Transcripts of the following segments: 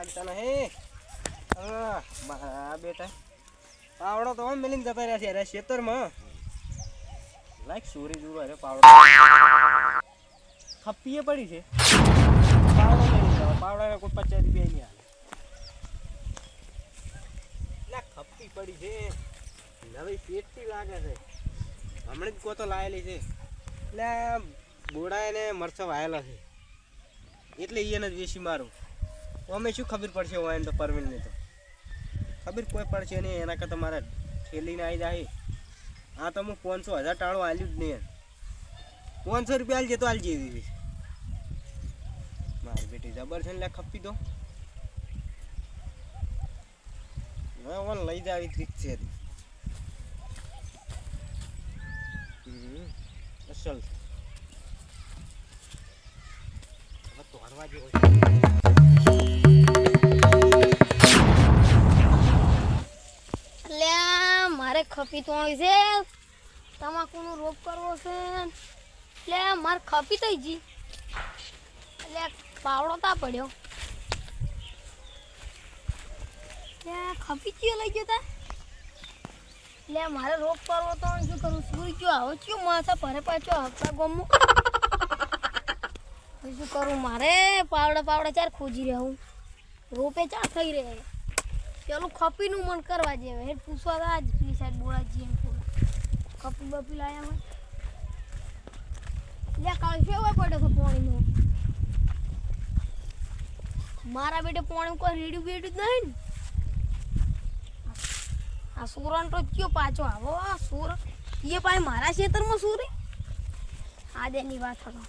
લાગતા નહીં. બેટા પાવડો તો આમ મેલીને જતા રહ્યા છે અરે ખેતરમાં. લાઈક સોરી જુરો અરે પાવડો ખપ્પીએ પડી છે. પાવડો નહીં પાવડા કોઈ 50 રૂપિયા નહીં આવે. ના ખપ્પી પડી છે નવી પેટથી લાગે છે. હમણાં જ કોતો લાયેલી છે એટલે બોડા એને મરચા વાયેલા છે એટલે એને જ વેચી મારું. અમે શું ખબર પડશે હોય તો પરવીનને તો ખબર કોઈ પડશે નહીં. એના કરતાં મારે ઠેલીને આવી જાય. હા તો હું 500,000 ટાળું આલ્યું જ નહીં. 500 રૂપિયા આલજે તો આલજે એવી મારી બેટી જબર છે ને ખપી દો ઓન લઈ જ આવી ટ્રીક છે. અસલ તો હરવા જેવો છે. મારે ખપી તોણી છે તમાકુનો રોગ કરવો છે એટલે મારે ખપી થઈ જી એટલે પાવડો તા પડ્યો ખપી કયો લઈ ગયો તા એટલે મારે રોગ કરવો તો શું કરું સુઈ ગયો આવો કયો માથા ભરે પાછો હપ્તા ગમો શું કરું મારે પાવડા ચાર ખોજી રહ્યા હું રોપે ચાર થઈ રહે પેલું ખપીનું મન કરવા જેવે હેડ પૂછવા તા જ પેલી સાઈડ બોળાજી એમ ખપી બપી લાયા હોય લે કાળ ફેવા પડ્યો તો પાણીનો મારા બેટે પાણી કોઈ રેડ્યું બેડ્યું જ નહીં ને આ સુરણ તો કયો પાછો આવો આ સુર એ પાછ મારા ખેતરમાં સુરે આદેની વાત હતો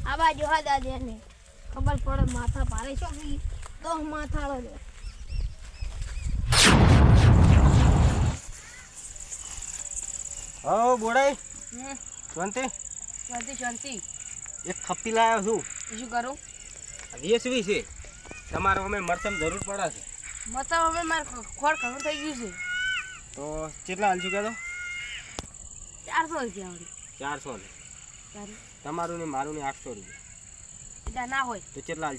આ બાજુ હા દાદે ખબર પડે માથા ભારે છો તો માથાળો દે હા બોડાઈ શાંતિ શાંતિ એક ખપ્પી લાવ્યો છું. શું કરું વેચવી છે તમારે અમે મરચાં જરૂર પડે છે. મતલબ હવે મારે ખોળ ખબર થઈ ગયું છે તો કેટલા હાલશું કહેતો 400 રૂપિયા વળી 400 ને તમારું ને મારું ને 800 રૂપિયા એટલા ના હોય તો કેટલા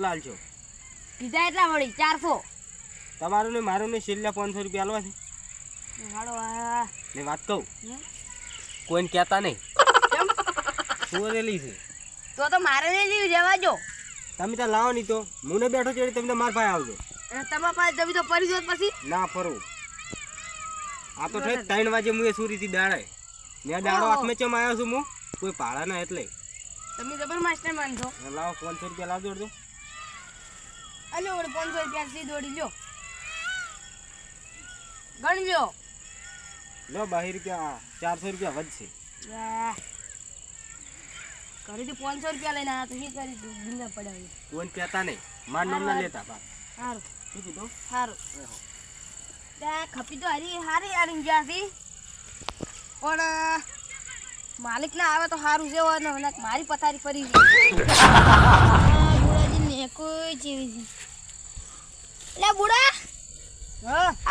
હાલશો કીધા એટલા વળી 400 તમારું ને મારું ને છેલ્લા 500 રૂપિયા હાલવા છે. હાલો ને વાત કહું કોઈને કહેતા નહીં સુરેલી છે તો મારે નહીં રહેવા જો તમે ત્યાં લાવો નહીં તો હું ને બેઠો છે તમને માર ભાઈ આવજો તમારા પાસે જમી તો પડી જો પછી ના ફરું. આ તો ઠેક 3 વાગે હું એ સુરીથી દાડે ને દાડો હાથમાં ચમ આવ્યો છું હું કોઈ ભાડા ના એટલે તમે જબર માસ્ટર માનજો. લાવો 500 રૂપિયા લાવજો અડધો અલે ઓડે 500 રૂપિયા સીધ ઓડી લ્યો ગણ લ્યો લો 22 રૂપિયા 400 રૂપિયા વધશે. ઘરેથી 500 રૂપિયા લઈને આવ્યા તો શું કરી ભીંગા પડાવી કોઈને કહેતા નહીં માર નામ ના લેતા બા સારું શું કીધું સારું ત્યાં ખપી તો હારી આરી જ્યાંથી પણ માલિક ના આવે તો સારું છે મારી પથારી ફરી બુડાજી ને કોઈ જેવી છે એટલે બુડા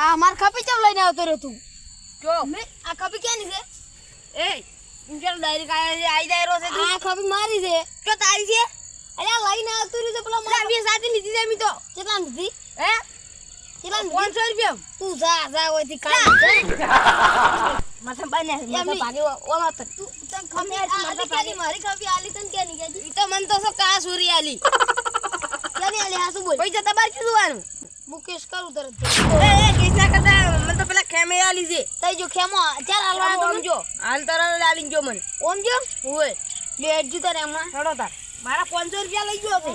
આ માર ખપી ચમ લઈને આવતો રે તું જો આ ખપી ક્યાંની છે એ ચાલો ડાયરેક્ટ આવી જાય છે આ ખપી મારી છે તો તારી છે અલ્યા લઈને આવતો રે તો પેલા મારા બે સાથે લીધી છે મી તો કેટલા લીધી હે કેટલા 500 રૂપિયા તું જા ઓયથી કાઢ માથે બાને માથે ભાગે ઓલા તો તું તન ખપી મારી કાલી મારી ખપી આલી તન કે ની કેજી ઈ તો મન તો સો કા સુરી આલી કેની આલી હાસુ બોલ પૈસા તમાર કીધું મુકેશ કરું તરત એ કેસના કરતા મને તો પેલા ખેમે આલી છે તઈ જો ખેમો ચાલ હાલવા તો જો હાલ તરત આલી જો મને ઓમ જો ઓય લે એડજુ તારે હમણાં છોડો તાર મારા 500 રૂપિયા લઈ ગયો છે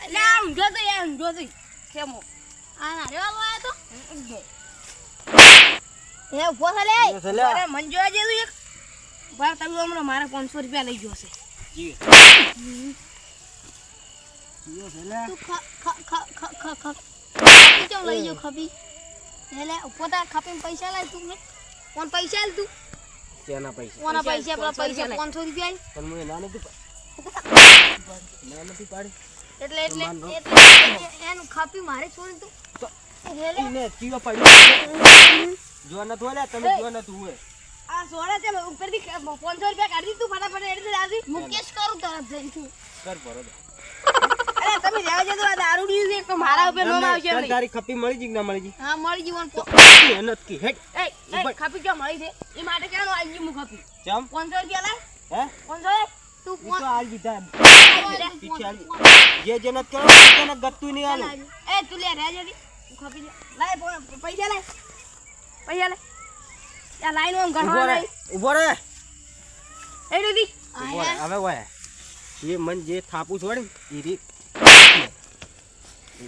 એટલે આમ જો તો એમ જો તો ખેમો આ ના રેવા આયા તો એ ઉભો થા લે અરે મન જોવા જેવું એક ભાઈ તમે હમણાં મારા 500 રૂપિયા લઈ ગયો છે જી યો છેલા તું ચમ લઈ જો ખપી એટલે પોતા ખપીને પૈસા લાય તું કોણ પૈસા આલ તું તેના પૈસા કોના પૈસા પેલા પૈસા 500 રૂપિયા પણ મને ના નથી પાડી એટલે એનું ખપી મારે છોડી તું તો હેલે ને ચીયો પડી જો ન તો લે તમે જો ન તું હોય આ સોળા તે ઉપરથી 500 રૂપિયા કાઢી તું ફટાફટ એડી દે આજી મુકેશ કરું તરત જઈ તું કર બરોબર ભાઈ રહેવા દે તો આ દારૂડિયું છે એક તો મારા ઉપર નોમ આવશે તને નહીં. તારી ખપી મળી જી કે ના મળી જી હા મળી જીવન મહેનત કી હેટ એ ખપી ક્યાં મળી છે એ માટે ક્યાં આવી ગયું હું ખપી ચમ 500 રૂપિયા લાય હે 500 તું ઈ તો આલ દીધા પીછે આલ જે જનત કરો તને ગત્તું નહીં આલું એ તું લે રહેજે દી હું ખપી લે લાય પૈસા લાય યા લાઈન માં ગણવા નહીં ઉભો રે એ દીદી ઉભો રે હવે વાય એ મન જે થાપું છોડી ઈ રી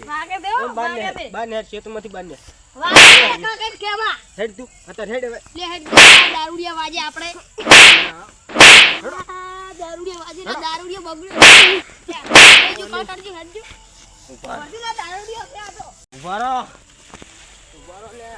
વાગે દેવો વાગે દે બાને ખેતમાંથી બાને વાગે કા કઈ કેવા હેડ તું અત્યારે હેડ હવે લે હેડ દારૂડિયા વાજે આપણે દારૂડિયા વાજે ને દારૂડિયા બગડ્યો જો કાટરજી હટજો ઉભા દારૂડિયા ક્યાં હતો ઉભા રહો લે